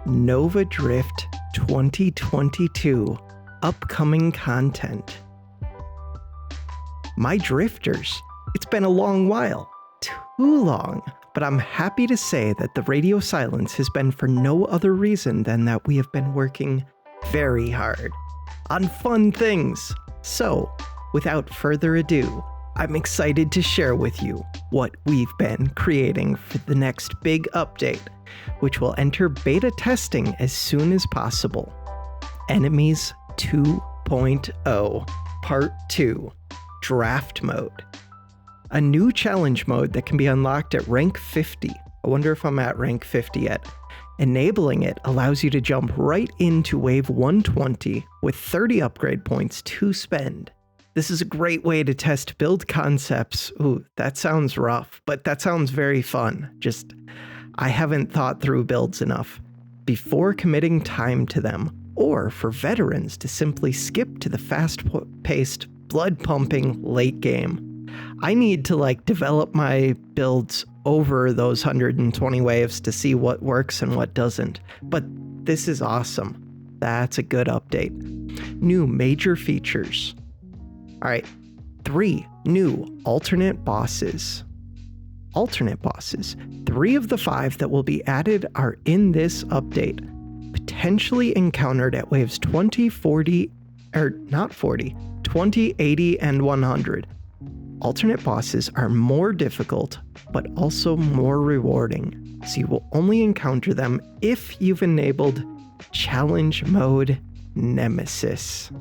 Nova Drift 2022 upcoming content. My drifters, it's been a long while, too long, but I'm happy to say that the radio silence has been for no other reason than that we have been working very hard on fun things. So, without further ado, I'm excited to share with you what we've been creating for the next big update, which will enter beta testing as soon as possible. Enemies 2.0 Part 2 Draft Mode. A new challenge mode that can be unlocked at rank 50. I wonder if I'm at rank 50 yet. Enabling it allows you to jump right into wave 120 with 30 upgrade points to spend. This is a great way to test build concepts. Ooh, that sounds rough, but that sounds very fun. I haven't thought through builds enough before committing time to them, or for veterans to simply skip to the fast-paced, blood-pumping late game. I need to develop my builds over those 120 waves to see what works and what doesn't. But this is awesome. That's a good update. New major features. All right, 3 new alternate bosses. 3 of the 5 that will be added are in this update, potentially encountered at waves 20, 40, 20, 80, and 100. Alternate bosses are more difficult, but also more rewarding, so you will only encounter them if you've enabled Challenge Mode Nemesis.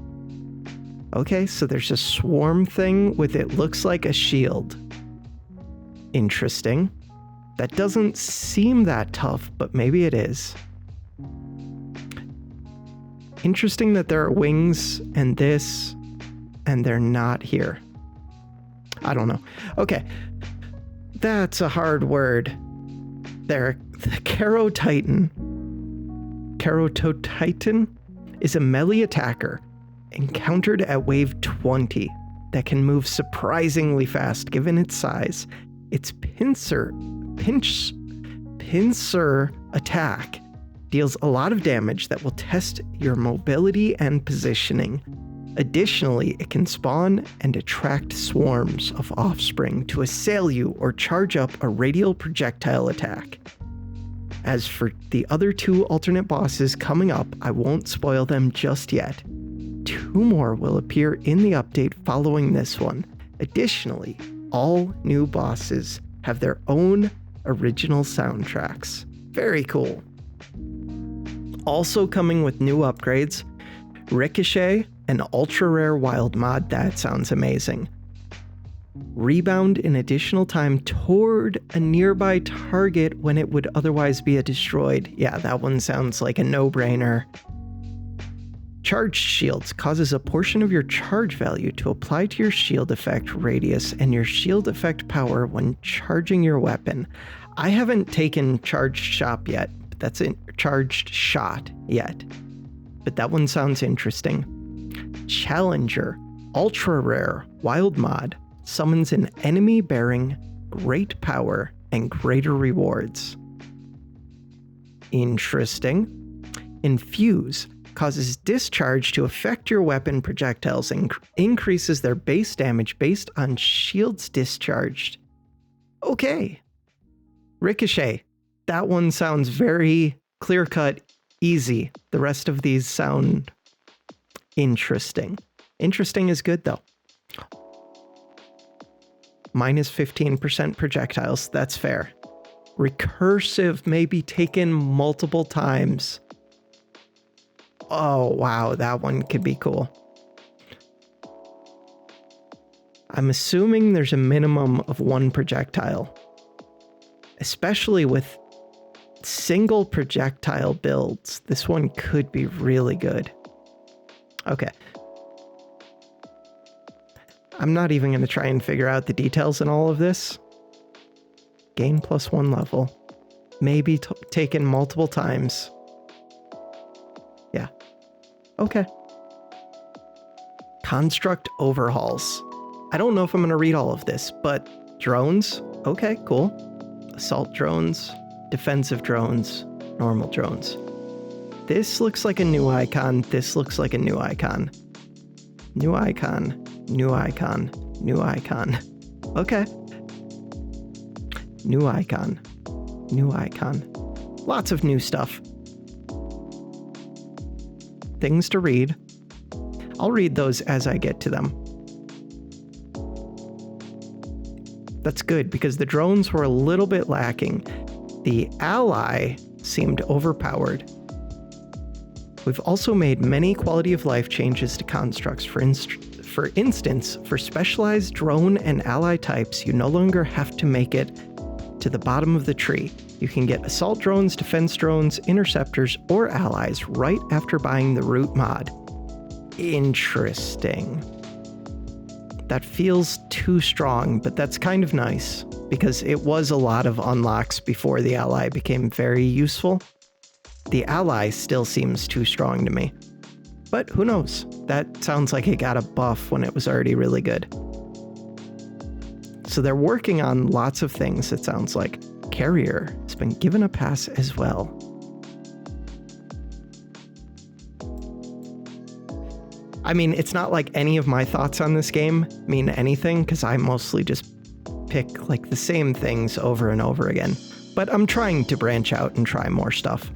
Okay, so there's a swarm thing with it looks like a shield. Interesting. That doesn't seem that tough, but maybe it is. Interesting that there are wings and this, and they're not here. I don't know. Okay, that's a hard word. There, the Kero Titan. Kero Titan is a melee attacker encountered at wave 20 that can move surprisingly fast given its size. Its pincer attack deals a lot of damage that will test your mobility and positioning. Additionally, it can spawn and attract swarms of offspring to assail you or charge up a radial projectile attack. As for the other 2 alternate bosses coming up, I won't spoil them just yet. 2 more will appear in the update following this one. Additionally, all new bosses have their own original soundtracks. Very cool. Also coming with new upgrades, Ricochet, an ultra rare wild mod. That sounds amazing. Rebound in additional time toward a nearby target when it would otherwise be destroyed. Yeah, that one sounds like a no-brainer. Charged shields causes a portion of your charge value to apply to your shield effect radius and your shield effect power when charging your weapon. I haven't taken charged shot yet, but that one sounds interesting. Challenger, ultra rare, wild mod, summons an enemy bearing great power and greater rewards. Interesting. Infuse causes discharge to affect your weapon projectiles and increases their base damage based on shields discharged. Okay. Ricochet. That one sounds very clear-cut, easy. The rest of these sound interesting. Interesting is good, though. Minus 15% projectiles. That's fair. Recursive may be taken multiple times. Oh, wow, that one could be cool. I'm assuming there's a minimum of 1 projectile. Especially with single projectile builds, this one could be really good. Okay. I'm not even going to try and figure out the details in all of this. Gain +1 level. Maybe taken multiple times. Yeah. Okay. Construct overhauls. I don't know if I'm going to read all of this, but drones. Okay, cool. Assault drones, defensive drones, normal drones. This looks like a new icon. This looks like a new icon. New icon. New icon. New icon. Okay. New icon. New icon. Lots of new stuff. Things to read. I'll read those as I get to them. That's good because the drones were a little bit lacking. The ally seemed overpowered. We've also made many quality of life changes to constructs. For instance, for specialized drone and ally types, you no longer have to make it to the bottom of the tree. You can get assault drones, defense drones, interceptors, or allies right after buying the root mod. Interesting. That feels too strong, but that's kind of nice because it was a lot of unlocks before the ally became very useful. The ally still seems too strong to me, but who knows? That sounds like it got a buff when it was already really good. So they're working on lots of things, it sounds like. Carrier has been given a pass as well. I mean, it's not like any of my thoughts on this game mean anything, because I mostly just pick like the same things over and over again. But I'm trying to branch out and try more stuff.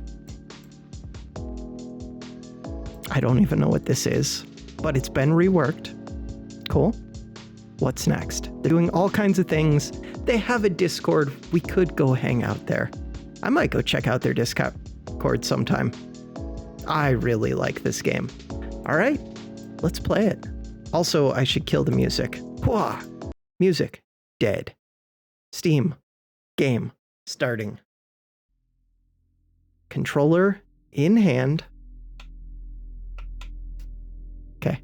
I don't even know what this is, but it's been reworked. Cool. What's next? They're doing all kinds of things. They have a Discord. We could go hang out there. I might go check out their Discord sometime. I really like this game. All right, let's play it. Also, I should kill the music. Whoa. Music. Dead. Steam. Game. Starting. Controller in hand. Okay.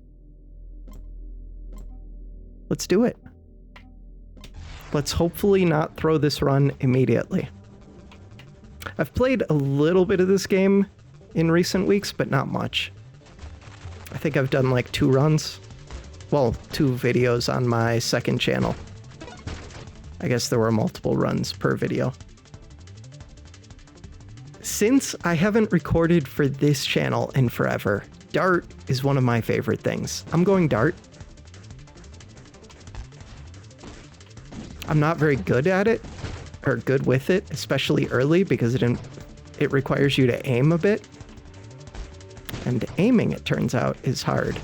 Let's do it. Let's hopefully not throw this run immediately. I've played a little bit of this game in recent weeks, but not much. I think I've done like 2 runs. Well, 2 videos on my second channel. I guess there were multiple runs per video. Since I haven't recorded for this channel in forever, Dart is one of my favorite things. I'm going Dart. I'm not very good at it, or good with it, especially early, because it requires you to aim a bit. And aiming, it turns out, is hard.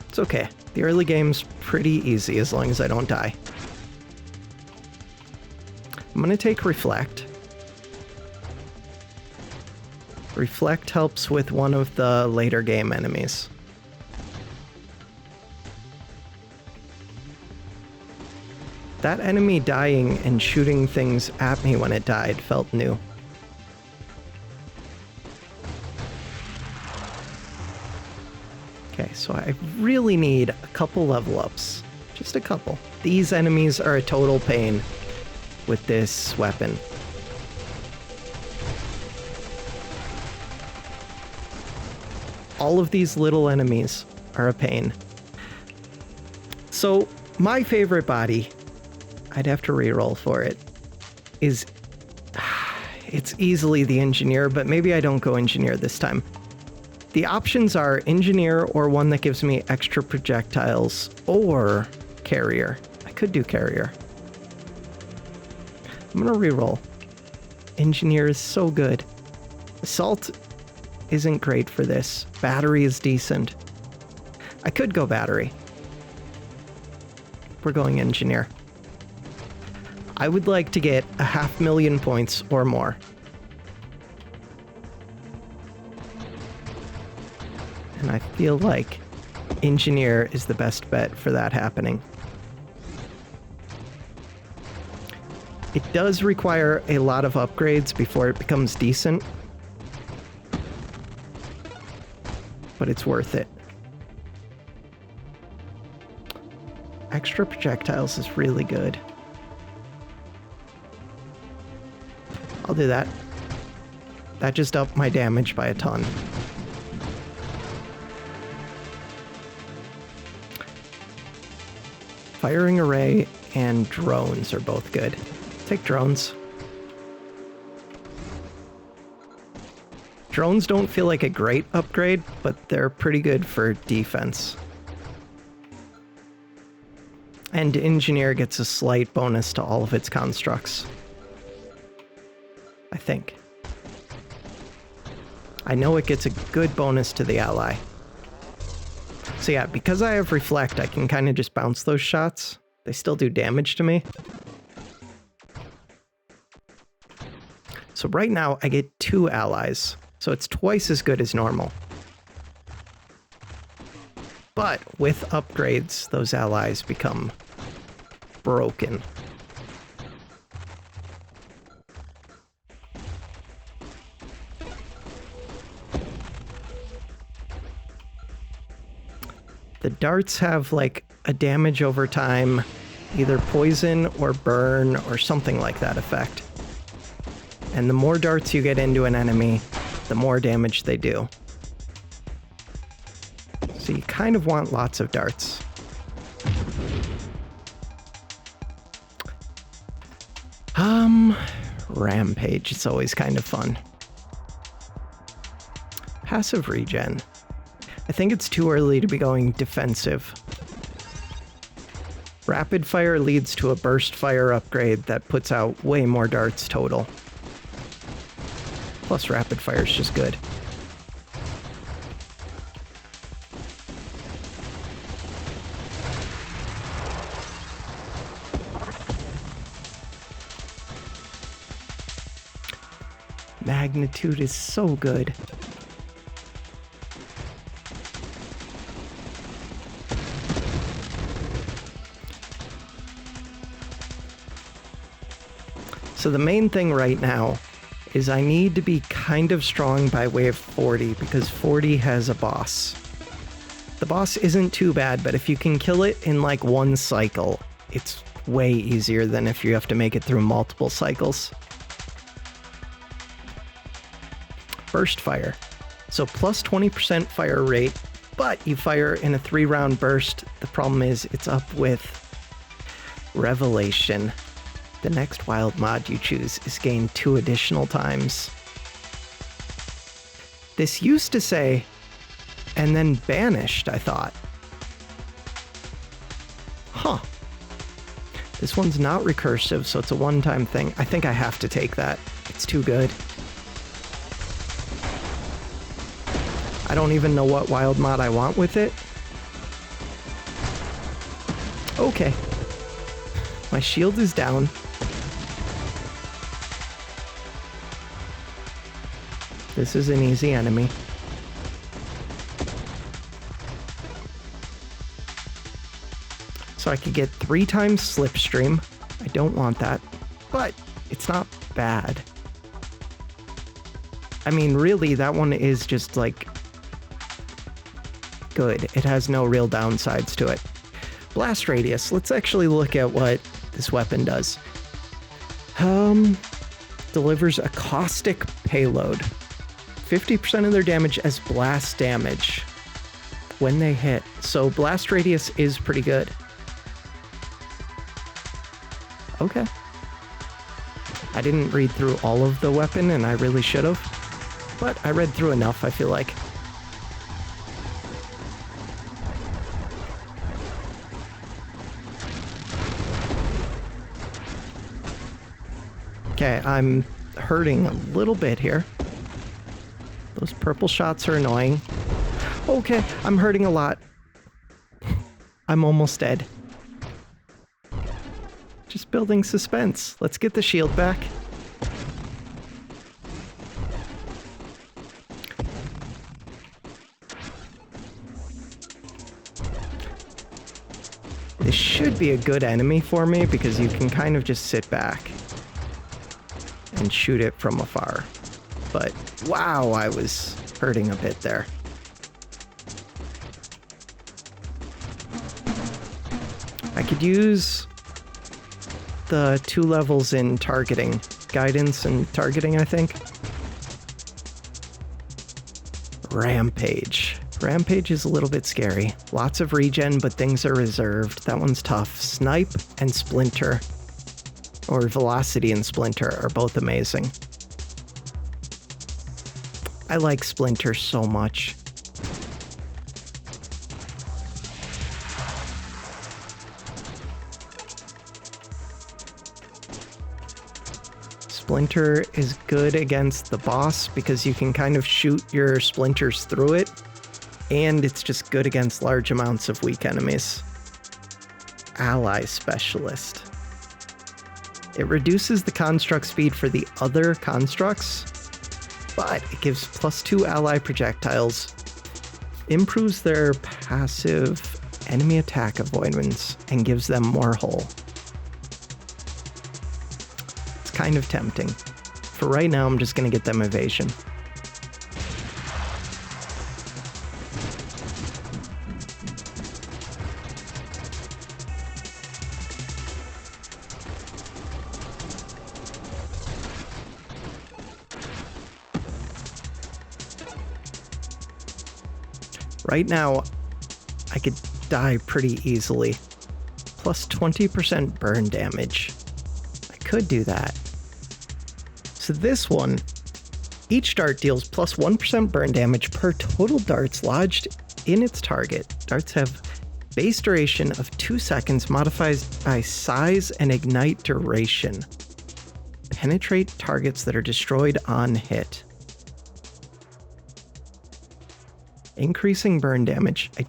It's okay. The early game's pretty easy as long as I don't die. I'm gonna take Reflect. Reflect helps with one of the later game enemies. That enemy dying and shooting things at me when it died felt new. Okay, so I really need a couple level ups. Just a couple. These enemies are a total pain with this weapon. All of these little enemies are a pain. So, my favorite body, I'd have to reroll for it, is... It's easily the Engineer, but maybe I don't go Engineer this time. The options are Engineer or one that gives me extra projectiles, or Carrier. I could do Carrier. I'm gonna reroll. Engineer is so good. Assault isn't great for this. Battery is decent. I could go Battery. We're going Engineer. I would like to get 500,000 points or more. And I feel like Engineer is the best bet for that happening. It does require a lot of upgrades before it becomes decent, but it's worth it. Extra projectiles is really good. I'll do that. That just upped my damage by a ton. Firing array and drones are both good. Take drones. Drones don't feel like a great upgrade, but they're pretty good for defense. And Engineer gets a slight bonus to all of its constructs. I think. I know it gets a good bonus to the ally. So yeah, because I have Reflect, I can kind of just bounce those shots. They still do damage to me. So right now, I get 2 allies. So it's twice as good as normal. But with upgrades, those allies become broken. The darts have like a damage over time, either poison or burn or something like that effect. And the more darts you get into an enemy, the more damage they do. So you kind of want lots of darts. Rampage, it's always kind of fun. Passive regen. I think it's too early to be going defensive. Rapid fire leads to a burst fire upgrade that puts out way more darts total. Plus rapid fire is just good. Magnitude is so good. So the main thing right now is I need to be kind of strong by way of 40 because 40 has a boss. The boss isn't too bad, but if you can kill it in like one cycle, it's way easier than if you have to make it through multiple cycles. Burst fire. So plus 20% fire rate, but you fire in a 3-round burst. The problem is it's up with Revelation. The next wild mod you choose is gained 2 additional times. This used to say, and then banished, I thought. Huh. This one's not recursive, so it's a one-time thing. I think I have to take that. It's too good. I don't even know what wild mod I want with it. Okay. My shield is down. This is an easy enemy. So I could get 3 times Slipstream. I don't want that, but it's not bad. I mean, really, that one is just like good. It has no real downsides to it. Blast radius. Let's actually look at what this weapon does. Delivers a caustic payload. 50% of their damage as blast damage when they hit. So blast radius is pretty good. Okay. I didn't read through all of the weapon, and I really should have. But I read through enough, I feel like. Okay, I'm hurting a little bit here. Those purple shots are annoying. Okay, I'm hurting a lot. I'm almost dead. Just building suspense. Let's get the shield back. This should be a good enemy for me because you can kind of just sit back and shoot it from afar. But wow, I was hurting a bit there. I could use the 2 levels in targeting. Guidance and targeting, I think. Rampage. Rampage is a little bit scary. Lots of regen, but things are reserved. That one's tough. Snipe and Splinter, or Velocity and Splinter, are both amazing. I like Splinter so much. Splinter is good against the boss because you can kind of shoot your splinters through it, and it's just good against large amounts of weak enemies. Ally Specialist. It reduces the construct speed for the other constructs, but it gives +2 ally projectiles, improves their passive enemy attack avoidance, and gives them more hull. It's kind of tempting. For right now, I'm just going to get them evasion. Right now, I could die pretty easily. Plus 20% burn damage. I could do that. So this one, each dart deals plus 1% burn damage per total darts lodged in its target. Darts have base duration of 2 seconds modified by size and ignite duration. Penetrate targets that are destroyed on hit. Increasing burn damage, I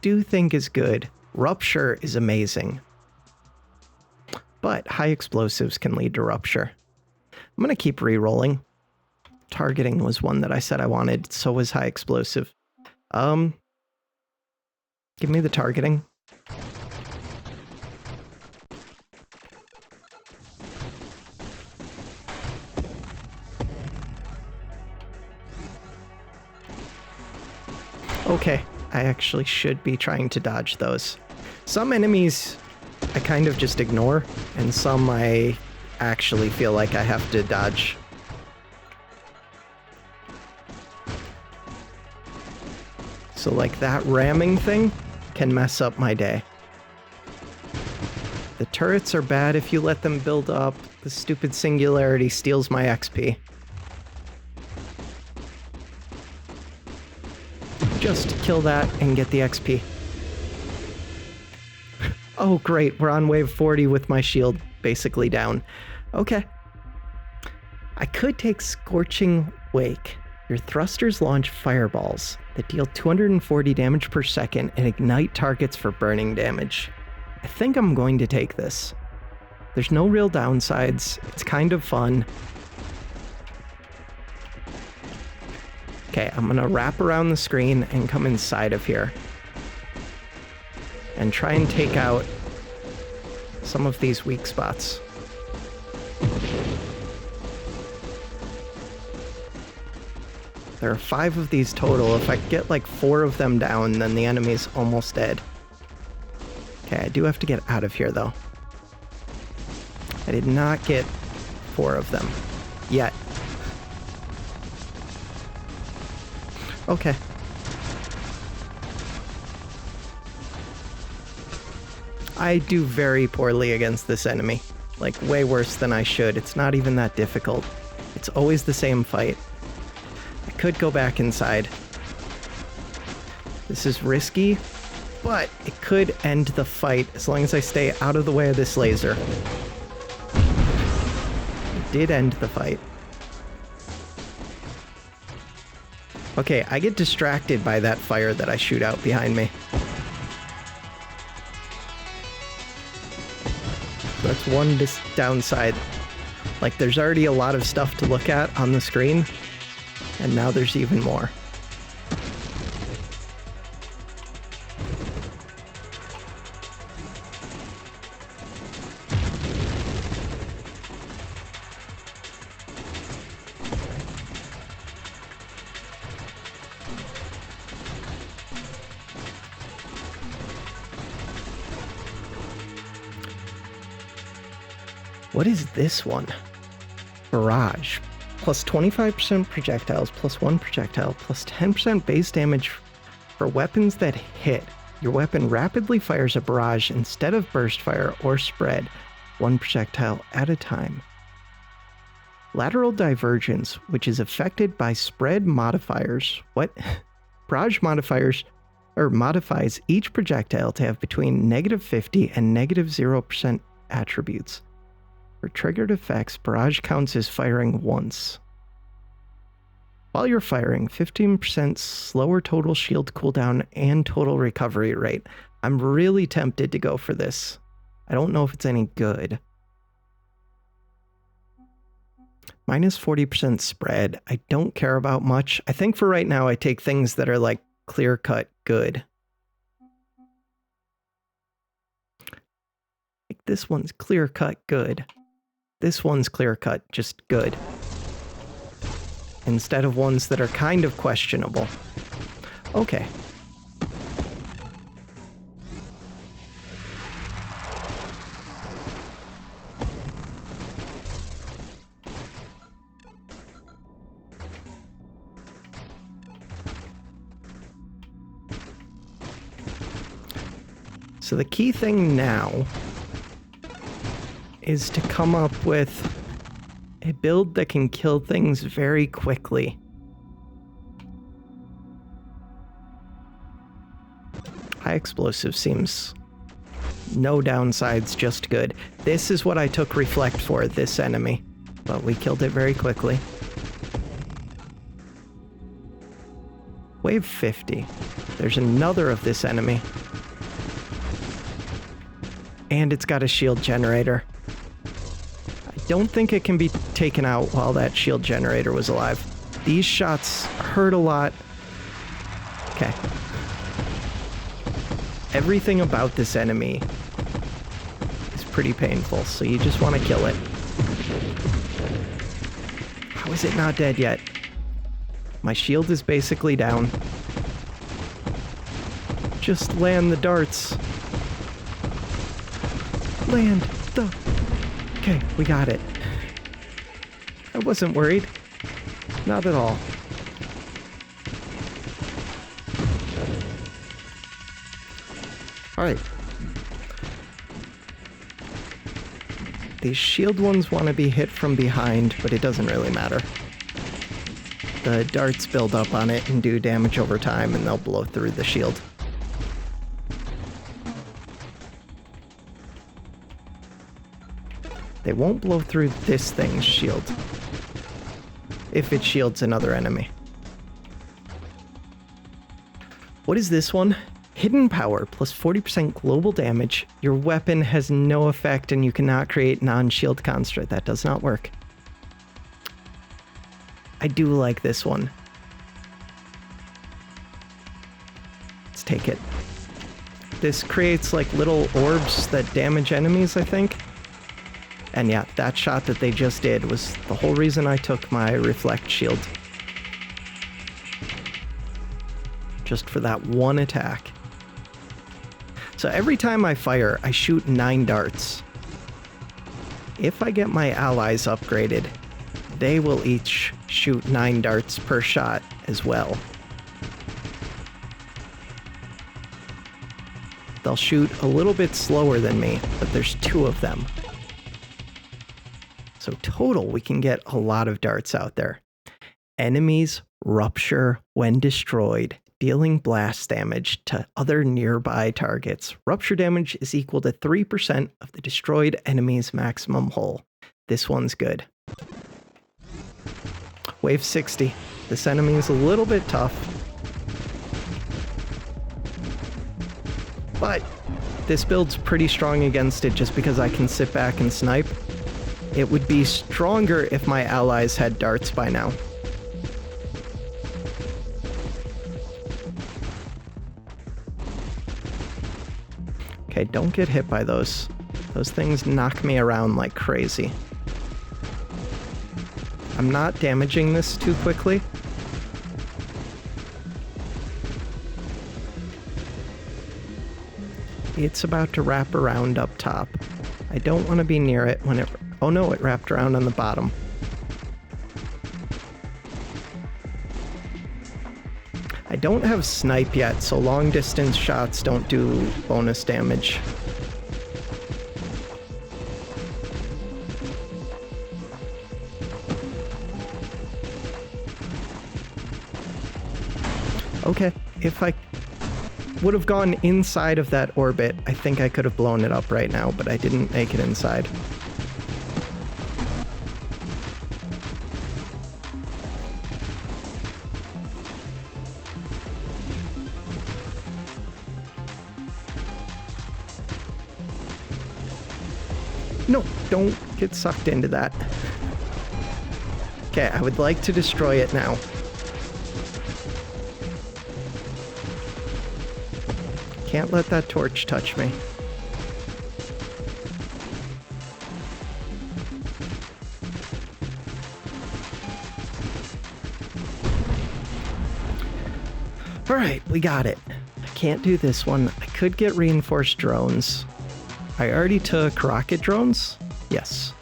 do think is good. Rupture is amazing. But high explosives can lead to rupture. I'm going to keep re-rolling. Targeting was one that I said I wanted, so was high explosive. Give me the targeting. Okay, I actually should be trying to dodge those. Some enemies I kind of just ignore, and some I actually feel like I have to dodge. So like that ramming thing can mess up my day. The turrets are bad if you let them build up. The stupid singularity steals my XP. Just kill that and get the XP. Oh great, we're on wave 40 with my shield basically down. Okay. I could take Scorching Wake. Your thrusters launch fireballs that deal 240 damage per second and ignite targets for burning damage. I think I'm going to take this. There's no real downsides. It's kind of fun. Okay, I'm gonna wrap around the screen and come inside of here. And try and take out some of these weak spots. There are 5 of these total. If I get like 4 of them down, then the enemy's almost dead. Okay, I do have to get out of here though. I did not get 4 of them yet. Okay. I do very poorly against this enemy. Like, way worse than I should. It's not even that difficult. It's always the same fight. I could go back inside. This is risky, but it could end the fight as long as I stay out of the way of this laser. It did end the fight. Okay, I get distracted by that fire that I shoot out behind me. That's one downside. Like, there's already a lot of stuff to look at on the screen, and now there's even more. What is this one? Barrage. Plus 25% projectiles, plus 1 projectile, plus 10% base damage for weapons that hit. Your weapon rapidly fires a barrage instead of burst fire or spread, 1 projectile at a time. Lateral divergence, which is affected by spread modifiers. What? Barrage modifiers, or modifies each projectile to have between -50 and -0% attributes. For triggered effects, barrage counts as firing once. While you're firing, 15% slower total shield cooldown and total recovery rate. I'm really tempted to go for this. I don't know if it's any good. -40% spread. I don't care about much. I think for right now, I take things that are like clear-cut good. Like this one's clear-cut good. This one's clear-cut just good. Instead of ones that are kind of questionable. Okay. So the key thing now is to come up with a build that can kill things very quickly. High explosive seems no downsides, just good. This is what I took Reflect for, this enemy, but we killed it very quickly. Wave 50. There's another of this enemy. And it's got a shield generator. I don't think it can be taken out while that shield generator was alive. These shots hurt a lot. Okay. Everything about this enemy is pretty painful, so you just want to kill it. How is it not dead yet? My shield is basically down. Just land the darts. Land the... Okay, we got it. I wasn't worried. Not at all. Alright. These shield ones want to be hit from behind, but it doesn't really matter. The darts build up on it and do damage over time, and they'll blow through the shield. They won't blow through this thing's shield if it shields another enemy. What is this one? Hidden power plus 40% global damage. Your weapon has no effect and you cannot create non-shield construct. That does not work. I do like this one. Let's take it. This creates like little orbs that damage enemies, I think. And yeah, that shot that they just did was the whole reason I took my Reflect shield. Just for that one attack. So every time I fire, I shoot 9 darts. If I get my allies upgraded, they will each shoot 9 darts per shot as well. They'll shoot a little bit slower than me, but there's 2 of them. So total, we can get a lot of darts out there. Enemies rupture when destroyed, dealing blast damage to other nearby targets. Rupture damage is equal to 3% of the destroyed enemy's maximum hull. This one's good. Wave 60. This enemy is a little bit tough. But this build's pretty strong against it just because I can sit back and snipe. It would be stronger if my allies had darts by now. Okay, don't get hit by those. Those things knock me around like crazy. I'm not damaging this too quickly. It's about to wrap around up top. I don't want to be near it when it... Oh no, it wrapped around on the bottom. I don't have snipe yet, so long distance shots don't do bonus damage. Okay, if I would have gone inside of that orbit, I think I could have blown it up right now, but I didn't make it inside. No, don't get sucked into that. Okay, I would like to destroy it now. Can't let that torch touch me. Alright, we got it. I can't do this one. I could get reinforced drones. I already took rocket drones? Yes.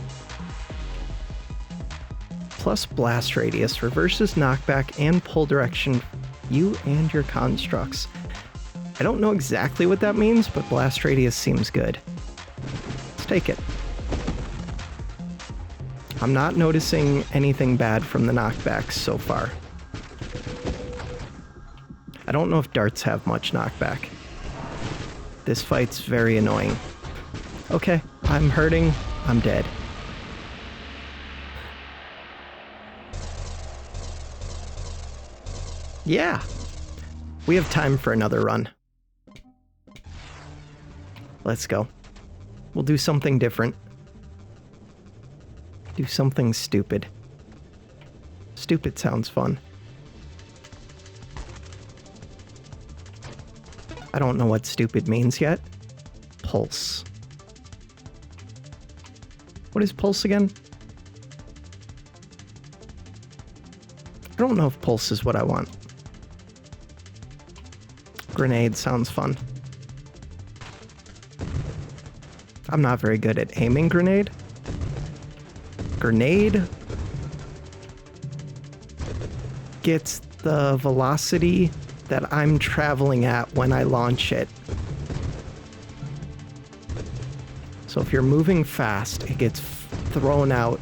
Plus blast radius, reverses knockback, and pull direction you and your constructs. I don't know exactly what that means, but blast radius seems good. Let's take it. I'm not noticing anything bad from the knockbacks so far. I don't know if darts have much knockback. This fight's very annoying. Okay, I'm hurting. I'm dead. Yeah. We have time for another run. Let's go. We'll do something different. Do something stupid. Stupid sounds fun. I don't know what stupid means yet. Pulse. What is pulse again? I don't know if pulse is what I want. Grenade sounds fun. I'm not very good at aiming grenade. Grenade gets the velocity that I'm traveling at when I launch it. So if you're moving fast, it gets thrown out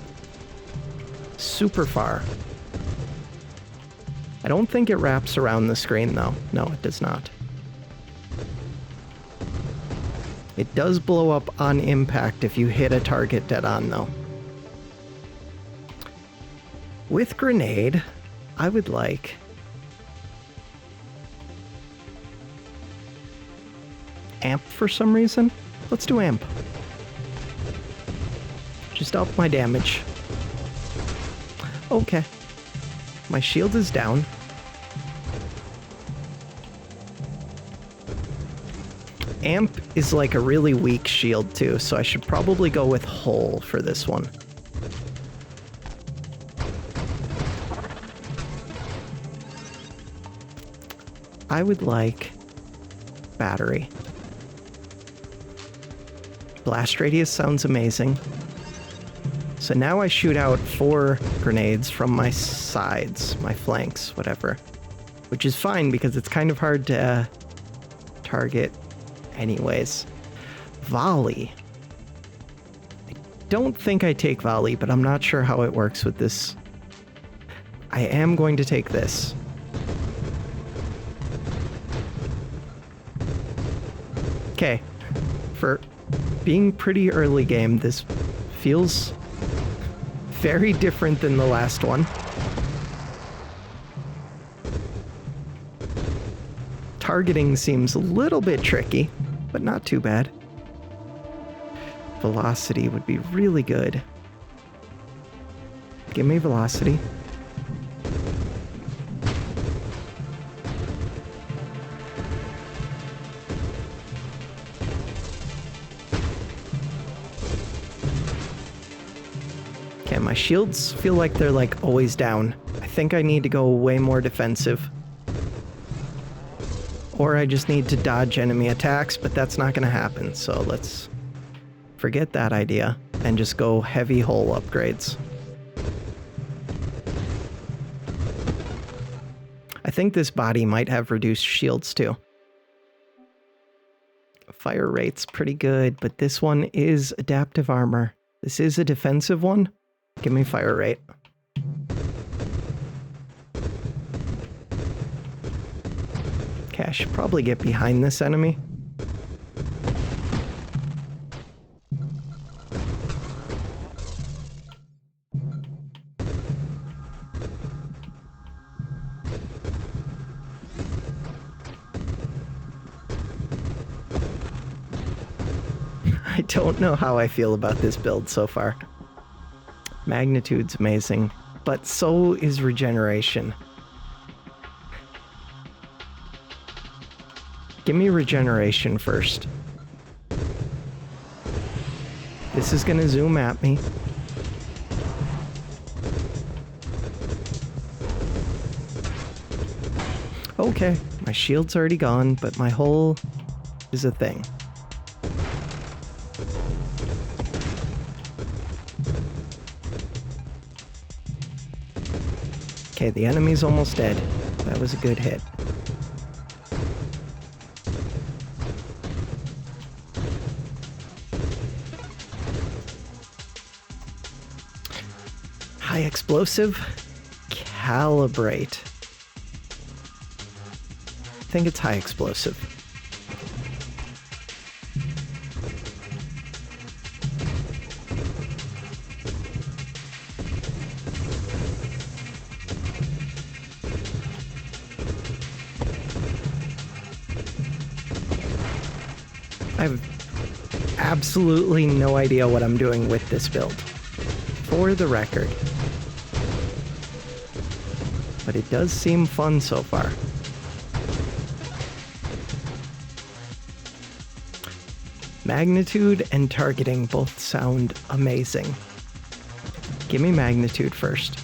super far. I don't think it wraps around the screen though. No, it does not. It does blow up on impact if you hit a target dead on though. With grenade, I would like amp for some reason. Let's do amp. Just up my damage. Okay. My shield is down. Amp is like a really weak shield too, so I should probably go with hull for this one. I would like battery. Blast radius sounds amazing. So now I shoot out 4 grenades from my sides, my flanks, whatever. Which is fine because it's kind of hard to target anyways. Volley. I don't think I take volley, but I'm not sure how it works with this. I am going to take this. Okay. For being pretty early game, this feels very different than the last one. Targeting seems a little bit tricky, but not too bad. Velocity would be really good. Give me velocity. Okay, my shields feel like they're like always down. I think I need to go way more defensive. Or I just need to dodge enemy attacks, but that's not going to happen. So let's forget that idea and just go heavy hull upgrades. I think this body might have reduced shields too. Fire rate's pretty good, but this one is adaptive armor. This is a defensive one. Give me fire rate. Okay, I should probably get behind this enemy. I don't know how I feel about this build so far. Magnitude's amazing, but so is regeneration. Give me regeneration first. This is gonna zoom at me. Okay, my shield's already gone, but my hull is a thing. Okay, the enemy's almost dead. That was a good hit. High explosive. Calibrate. I think it's high explosive. I have absolutely no idea what I'm doing with this build, for the record. But it does seem fun so far. Magnitude and targeting both sound amazing. Give me magnitude first.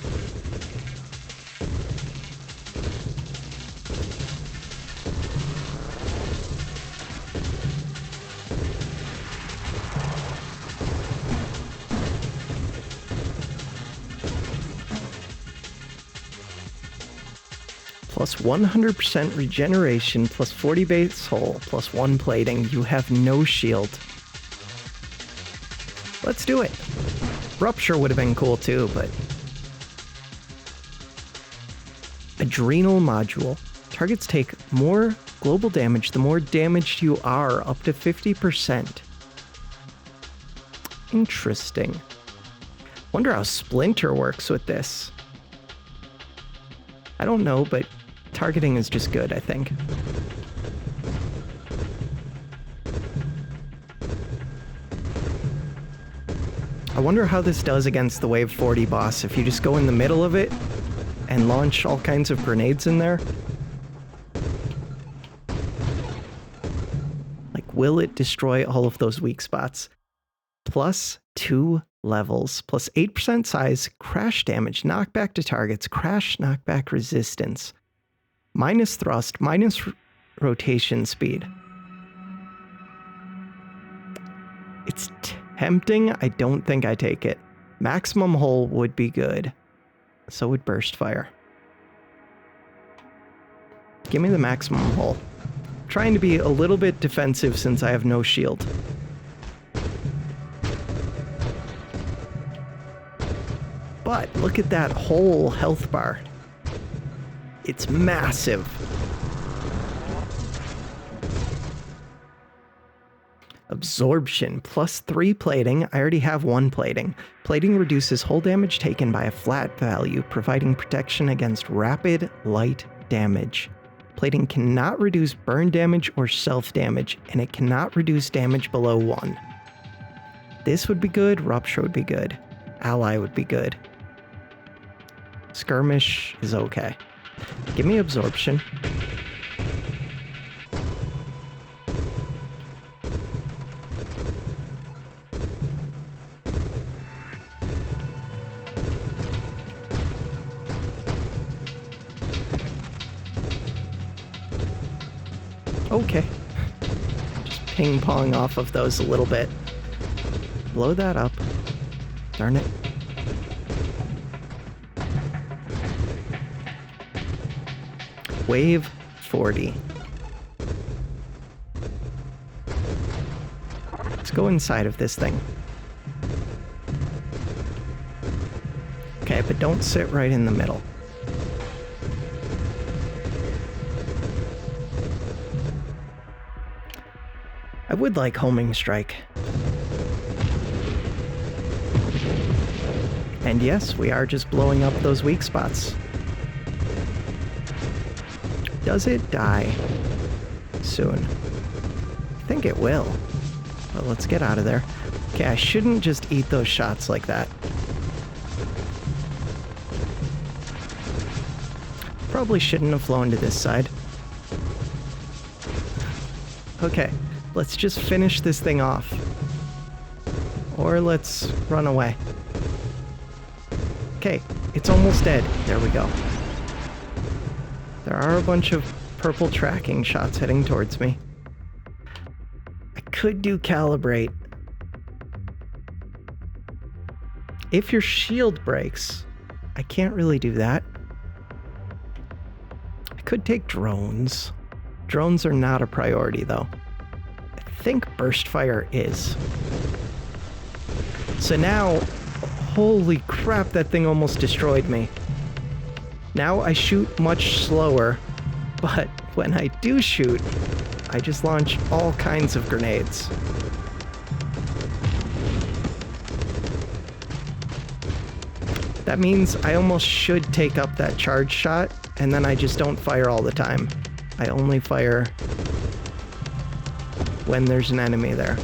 Plus 100% regeneration, plus 40 base hull, plus 1 plating. You have no shield. Let's do it. Rupture would have been cool too, but... Adrenal module. Targets take more global damage the more damaged you are, up to 50%. Interesting. Wonder how Splinter works with this. I don't know, but targeting is just good, I think. I wonder how this does against the Wave 40 boss, if you just go in the middle of it and launch all kinds of grenades in there. Like, will it destroy all of those weak spots? Plus 2 levels, plus 8% size, crash damage, knockback to targets, crash knockback resistance, minus thrust, minus rotation speed. It's tempting. I don't think I take it. Maximum hull would be good. So would burst fire. Give me the maximum hull. Trying to be a little bit defensive since I have no shield. But look at that whole health bar. It's massive. Absorption, plus 3 plating. I already have 1 plating. Plating reduces hull damage taken by a flat value, providing protection against rapid, light damage. Plating cannot reduce burn damage or self-damage, and it cannot reduce damage below 1. This would be good. Rupture would be good. Ally would be good. Skirmish is okay. Give me absorption. Okay. Just ping pong off of those a little bit. Blow that up. Darn it. Wave 40. Let's go inside of this thing. Okay, but don't sit right in the middle. I would like homing strike. And yes, we are just blowing up those weak spots. Does it die soon? I think it will. But let's get out of there. Okay, I shouldn't just eat those shots like that. Probably shouldn't have flown to this side. Okay, let's just finish this thing off. Or let's run away. Okay, it's almost dead. There we go. There are a bunch of purple tracking shots heading towards me. I could do calibrate. If your shield breaks, I can't really do that. I could take drones. Drones are not a priority, though. I think burst fire is. So now, holy crap, that thing almost destroyed me. Now I shoot much slower, but when I do shoot, I just launch all kinds of grenades. That means I almost should take up that charge shot, and then I just don't fire all the time. I only fire when there's an enemy there.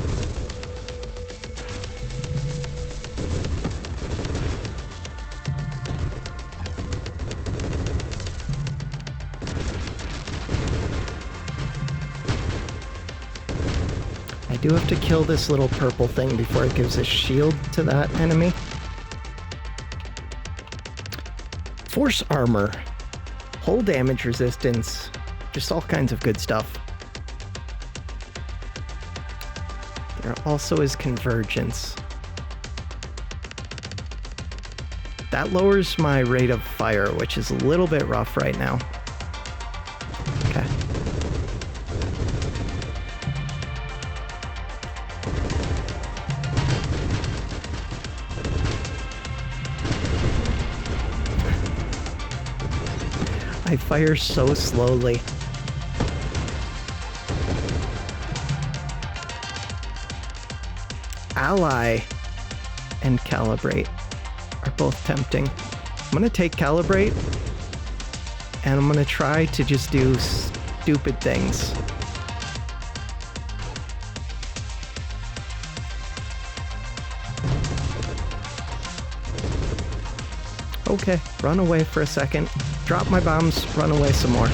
I do have to kill this little purple thing before it gives a shield to that enemy. Force armor, hull damage resistance, just all kinds of good stuff. There also is convergence. That lowers my rate of fire, which is a little bit rough right now. Okay. I fire so slowly. Ally and calibrate are both tempting. I'm gonna take calibrate, and I'm gonna try to just do stupid things. Okay, run away for a second. Drop my bombs, run away some more.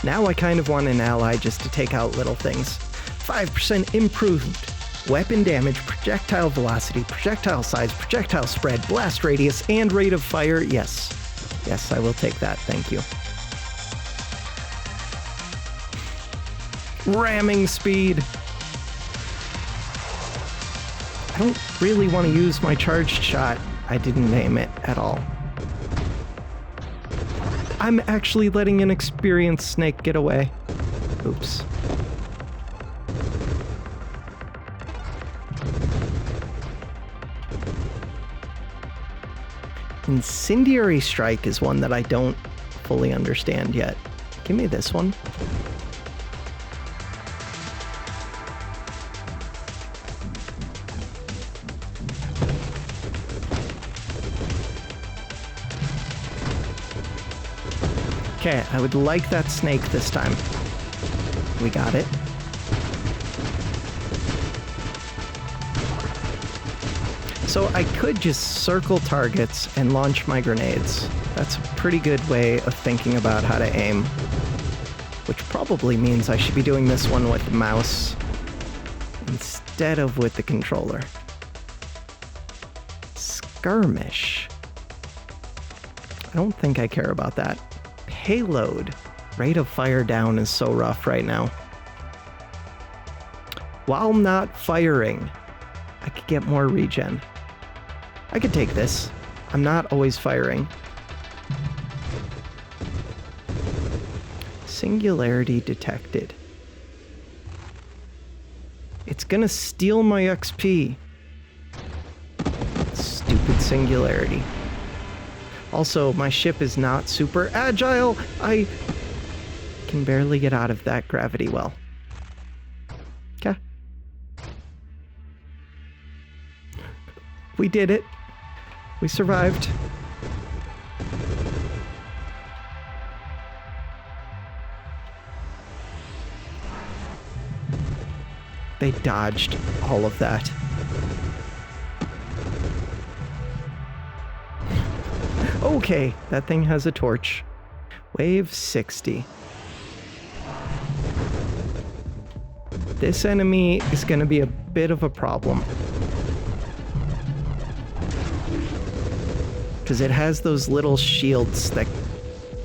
Now I kind of want an ally just to take out little things. 5% improved weapon damage, projectile velocity, projectile size, projectile spread, blast radius, and rate of fire. Yes. Yes, I will take that. Thank you. Ramming speed. I don't really want to use my charged shot. I didn't name it at all. I'm actually letting an experienced snake get away. Oops. Incendiary strike is one that I don't fully understand yet. Give me this one. Okay, I would like that snake this time. We got it. So I could just circle targets and launch my grenades. That's a pretty good way of thinking about how to aim. Which probably means I should be doing this one with the mouse instead of with the controller. Skirmish. I don't think I care about that. Payload. Rate of fire down is so rough right now. While not firing, I could get more regen. I could take this. I'm not always firing. Singularity detected. It's gonna steal my XP. Stupid singularity. Also, my ship is not super agile. can barely get out of that gravity well. Okay. We did it. We survived. They dodged all of that. Okay, that thing has a torch. Wave 60. This enemy is going to be a bit of a problem. Because it has those little shields that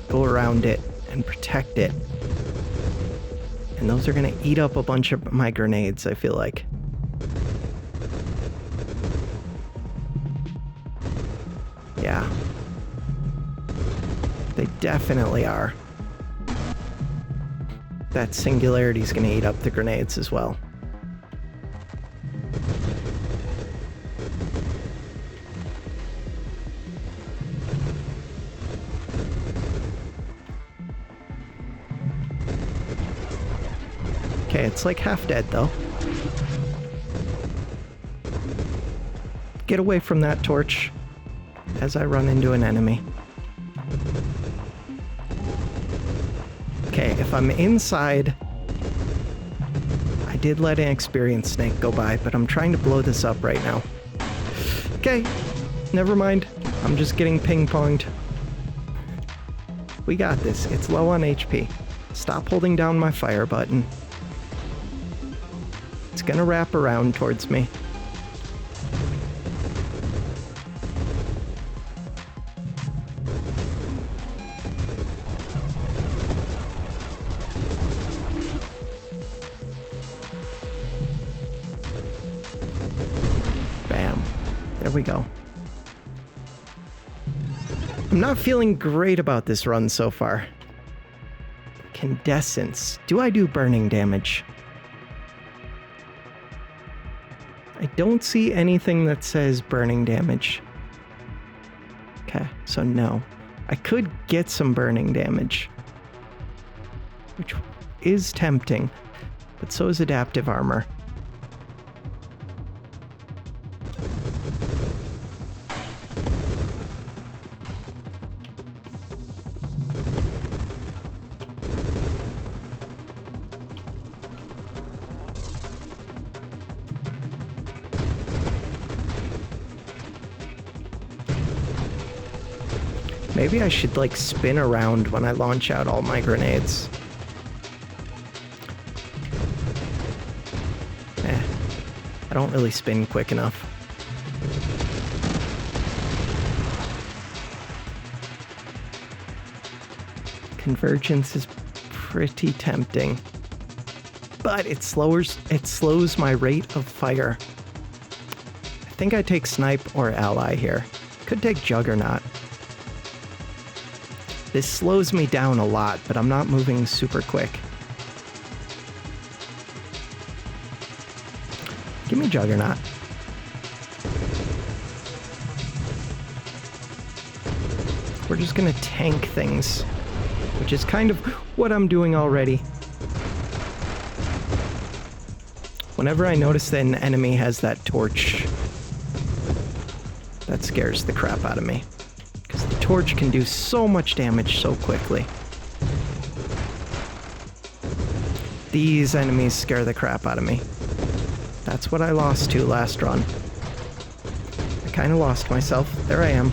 go around it and protect it. And those are going to eat up a bunch of my grenades, I feel like. Yeah. They definitely are. That singularity is going to eat up the grenades as well. Okay, it's like half dead though. Get away from that torch as I run into an enemy. Okay, if I'm inside, I did let an experienced snake go by, but I'm trying to blow this up right now. Okay, never mind. I'm just getting ping-ponged. We got this. It's low on HP. Stop holding down my fire button. It's gonna wrap around towards me. Bam. There we go. I'm not feeling great about this run so far. Incandescence. Do I do burning damage? I don't see anything that says burning damage. Okay, so no. I could get some burning damage, which is tempting, but so is adaptive armor. Maybe I should, like, spin around when I launch out all my grenades. I don't really spin quick enough. Convergence is pretty tempting, but it slows my rate of fire. I think I take Snipe or Ally here. Could take Juggernaut. This slows me down a lot, but I'm not moving super quick. Give me Juggernaut. We're just gonna tank things, which is kind of what I'm doing already. Whenever I notice that an enemy has that torch, that scares the crap out of me. Because the torch can do so much damage so quickly. These enemies scare the crap out of me. That's what I lost to last run. I kind of lost myself. There I am.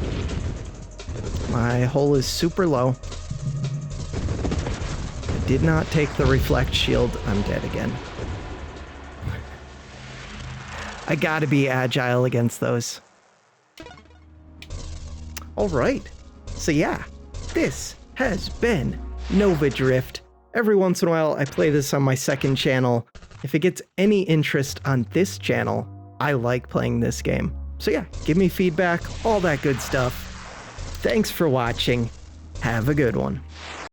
My hull is super low. I did not take the reflect shield. I'm dead again. I gotta be agile against those. Alright, so yeah, this has been Nova Drift. Every once in a while I play this on my second channel. If it gets any interest on this channel, I like playing this game. So yeah, give me feedback, all that good stuff. Thanks for watching. Have a good one.